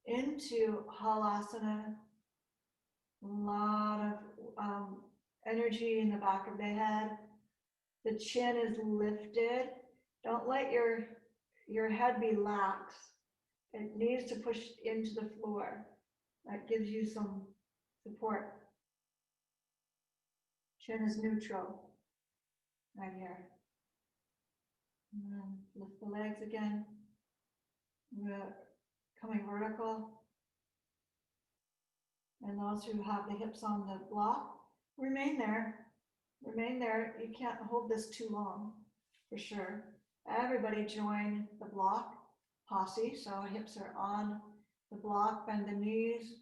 into Halasana. A lot of energy in the back of the head. The chin is lifted. Don't let your head be lax. It needs to push into the floor. That gives you some support. Chin is neutral. Right here. And then lift the legs again. We're coming vertical. And those who have the hips on the block, remain there. Remain there. You can't hold this too long, for sure. Everybody join the block posse. So hips are on the block, bend the knees,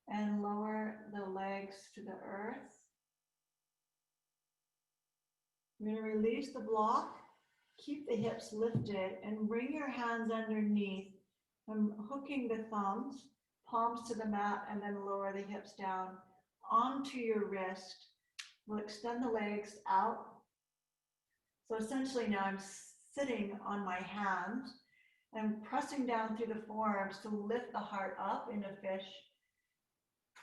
and lower the legs to the earth. You're going to release the block, keep the hips lifted, and bring your hands underneath. I'm hooking the thumbs, palms to the mat, and then lower the hips down onto your wrist. We'll extend the legs out. So essentially now I'm sitting on my hands and pressing down through the forearms to lift the heart up into fish.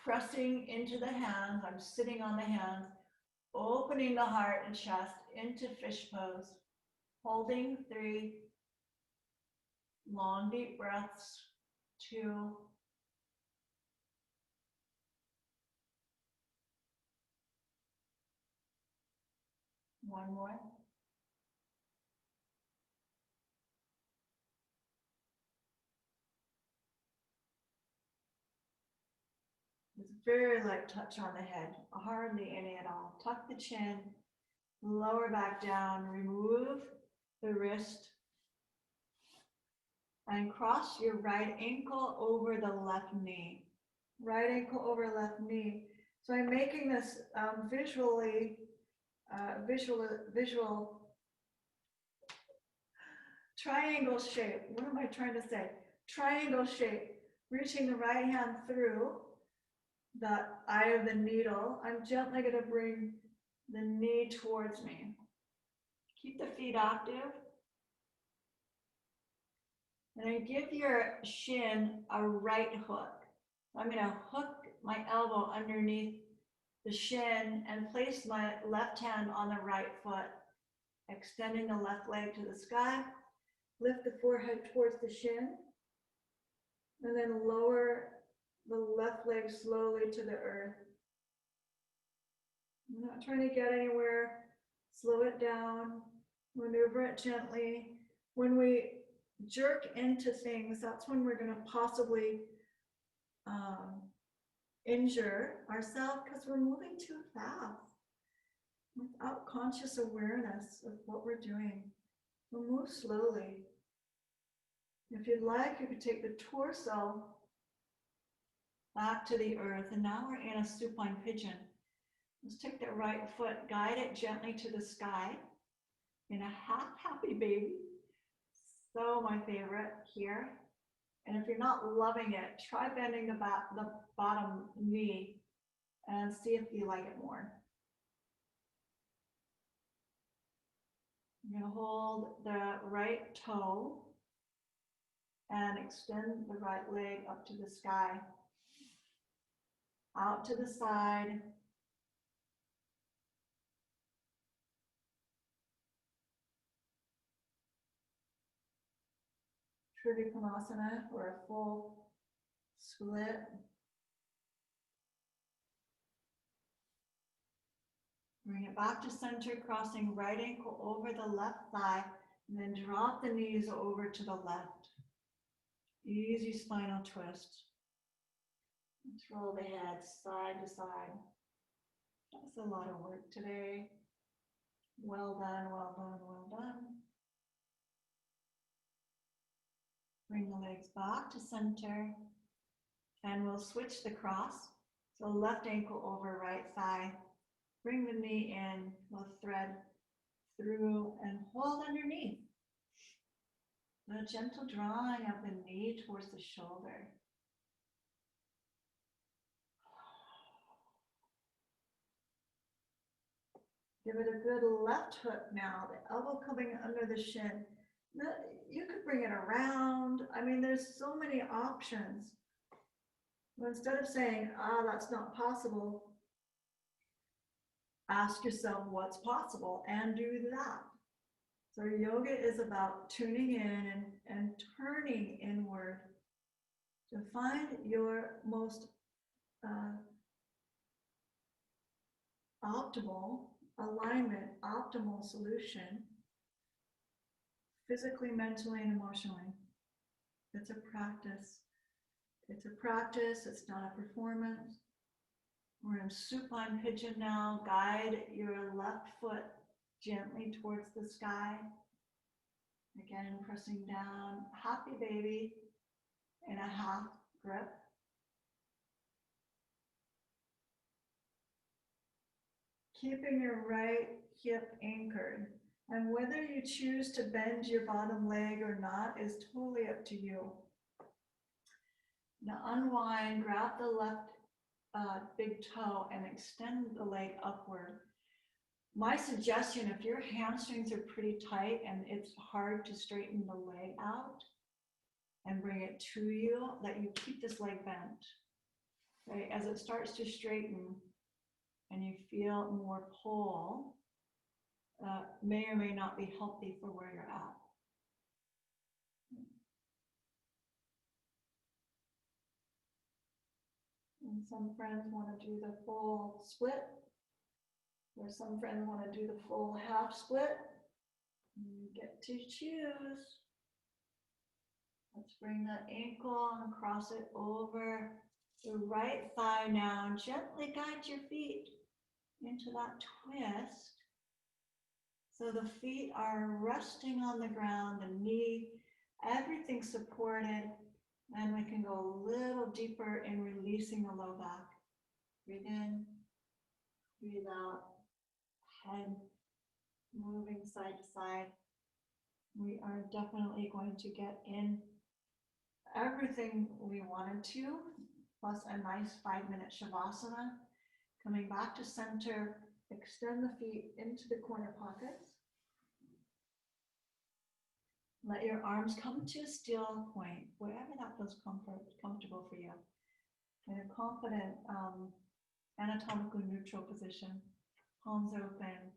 Pressing into the hands, I'm sitting on the hands, opening the heart and chest into fish pose. Holding 3, long deep breaths, 2, 1 more. It's very light touch on the head, hardly any at all. Tuck the chin, lower back down, remove the wrist, and cross your right ankle over the left knee. Right ankle over left knee. So I'm making this visual triangle shape. What am I trying to say? Triangle shape. Reaching the right hand through the eye of the needle. I'm gently going to bring the knee towards me. Keep the feet active. And I give your shin a right hook. I'm going to hook my elbow underneath the shin and place my left hand on the right foot, extending the left leg to the sky. Lift the forehead towards the shin, and then lower the left leg slowly to the earth. I'm not trying to get anywhere. Slow it down, maneuver it gently. When we jerk into things, that's when we're going to possibly injure ourselves because we're moving too fast without conscious awareness of what we're doing. We'll move slowly. If you'd like, you could take the torso back to the earth, and now we're in a supine pigeon. Let's take the right foot, guide it gently to the sky in a half happy baby. So my favorite here. And if you're not loving it, try bending the bottom knee and see if you like it more. I'm going to hold the right toe and extend the right leg up to the sky. Out to the side. Trikonasana or a full split. Bring it back to center, crossing right ankle over the left thigh, and then drop the knees over to the left. Easy spinal twist. Let's roll the head side to side. That's a lot of work today. Well done, well done, well done. Bring the legs back to center, and we'll switch the cross. So left ankle over right thigh. Bring the knee in, we'll thread through and hold underneath. A gentle drawing of the knee towards the shoulder. Give it a good left hook now, the elbow coming under the shin. You could bring it around. I mean, there's so many options. Well, instead of saying, that's not possible, ask yourself what's possible and do that. So yoga is about tuning in and turning inward to find your most optimal alignment, optimal solution, physically, mentally, and emotionally. It's a practice. It's a practice. It's not a performance. We're in Supine Pigeon now. Guide your left foot gently towards the sky. Again, pressing down. Happy baby in a half grip. Keeping your right hip anchored. And whether you choose to bend your bottom leg or not is totally up to you. Now unwind, grab the left big toe and extend the leg upward. My suggestion, if your hamstrings are pretty tight and it's hard to straighten the leg out and bring it to you, that you keep this leg bent. Okay? As it starts to straighten and you feel more pull, may or may not be healthy for where you're at. And some friends want to do the full split, or some friends want to do the full half split. You get to choose. Let's bring the ankle and cross it over the right thigh now. Gently guide your feet into that twist. So the feet are resting on the ground, the knee, everything supported. And we can go a little deeper in releasing the low back. Breathe in, breathe out, head moving side to side. We are definitely going to get in everything we wanted to, plus a nice 5-minute Shavasana. Coming back to center, extend the feet into the corner pockets. Let your arms come to a still point, wherever that feels comfortable for you. In a confident, anatomically neutral position. Palms open,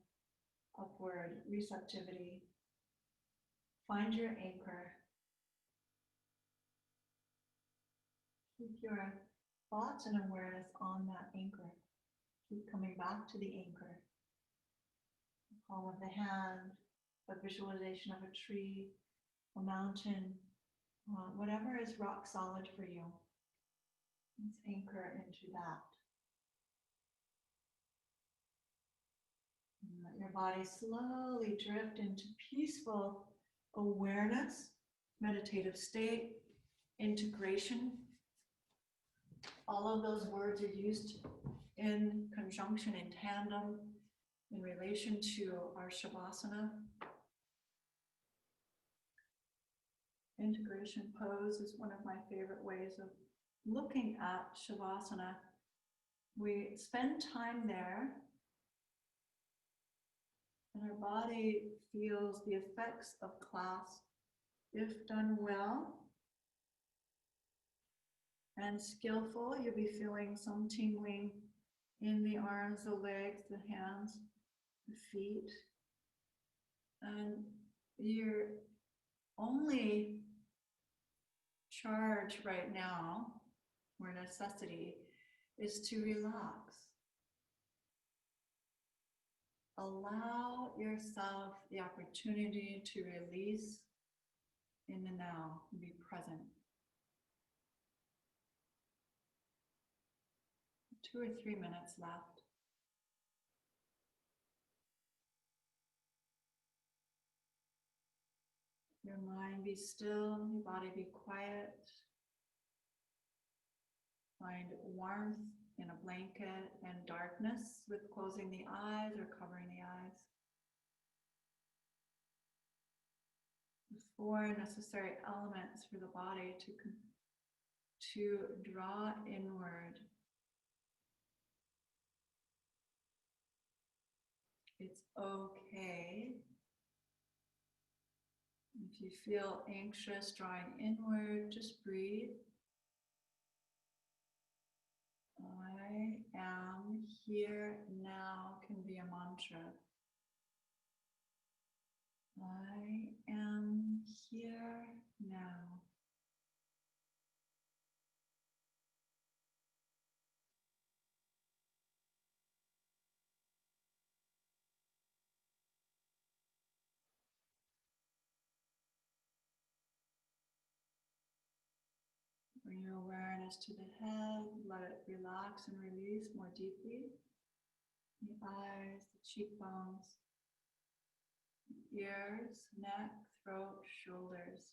upward, receptivity. Find your anchor. Keep your thoughts and awareness on that anchor. Keep coming back to the anchor. The palm of the hand, a visualization of a tree, a mountain, whatever is rock solid for you. Let's anchor into that. And let your body slowly drift into peaceful awareness, meditative state, integration. All of those words are used in conjunction, in tandem, in relation to our Shavasana. Integration pose is one of my favorite ways of looking at Shavasana. We spend time there, and our body feels the effects of class if done well and skillful. You'll be feeling some tingling in the arms, the legs, the hands, the feet. And your only charge right now, or necessity, is to relax. Allow yourself the opportunity to release in the now and be present. 2 or 3 minutes left. Your mind be still, your body be quiet. Find warmth in a blanket and darkness with closing the eyes or covering the eyes. The 4 necessary elements for the body to draw inward. It's okay. If you feel anxious, drawing inward, just breathe. I am here now can be a mantra. I am here now. Bring your awareness to the head. Let it relax and release more deeply. The eyes, the cheekbones, ears, neck, throat, shoulders.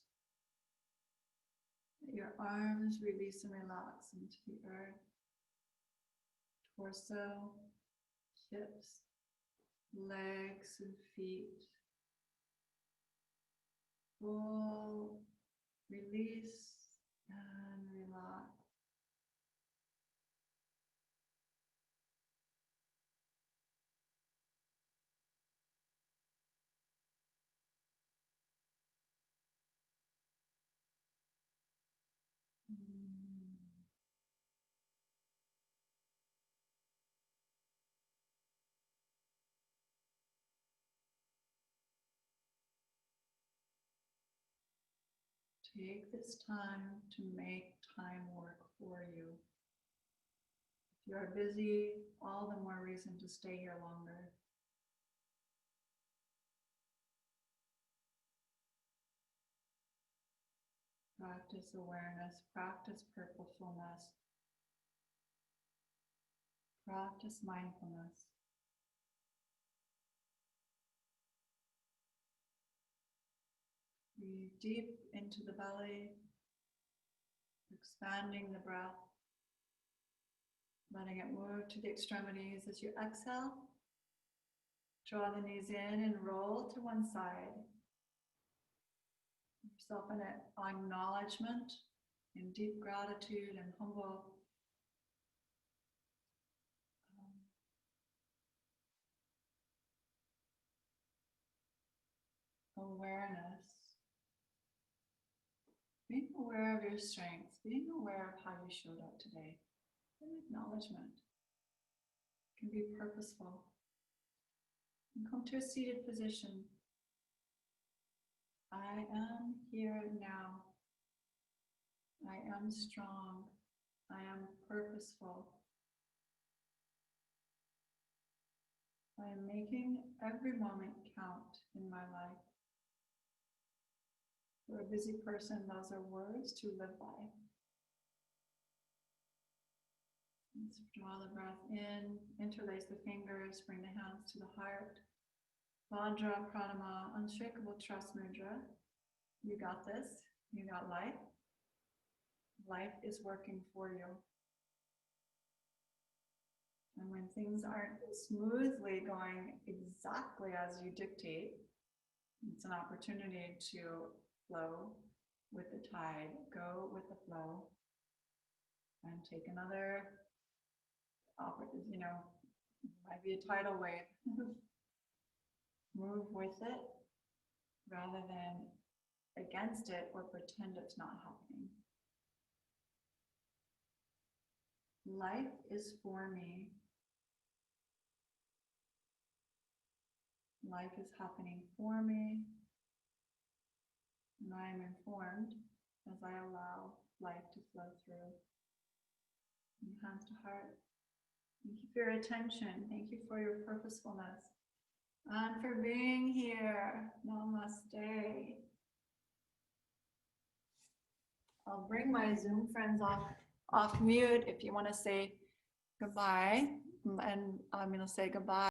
Let your arms release and relax into the earth. Torso, hips, legs and feet. Full release and relax. Take this time to make time work for you. If you are busy, all the more reason to stay here longer. Practice awareness, practice purposefulness, practice mindfulness. Breathe deep into the belly, expanding the breath, letting it move to the extremities. As you exhale, draw the knees in and roll to one side. Yourself in acknowledgement, in deep gratitude and humble awareness. Being aware of your strengths, being aware of how you showed up today. An acknowledgement can be purposeful. And come to a seated position. I am here now. I am strong. I am purposeful. I am making every moment count in my life. For a busy person, those are words to live by. Let's draw the breath in, interlace the fingers, bring the hands to the heart. Vajra, Pranama, unshakable trust mudra. You got this. You got life. Life is working for you. And when things aren't smoothly going exactly as you dictate, it's an opportunity to flow with the tide, go with the flow, and take another, might be a tidal wave. Move with it rather than against it or pretend it's not happening. Life is for me. Life is happening for me. And I am informed as I allow life to flow through. And hands to heart. Thank you for your attention. Thank you for your purposefulness. And for being here. Namaste. I'll bring my Zoom friends off mute if you want to say goodbye. And I'm going to say goodbye.